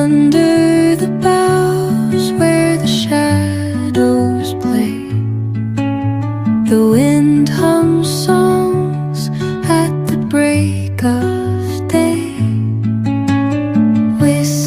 Under the boughs where the shadows play, the wind hums songs at the break of day. Whistling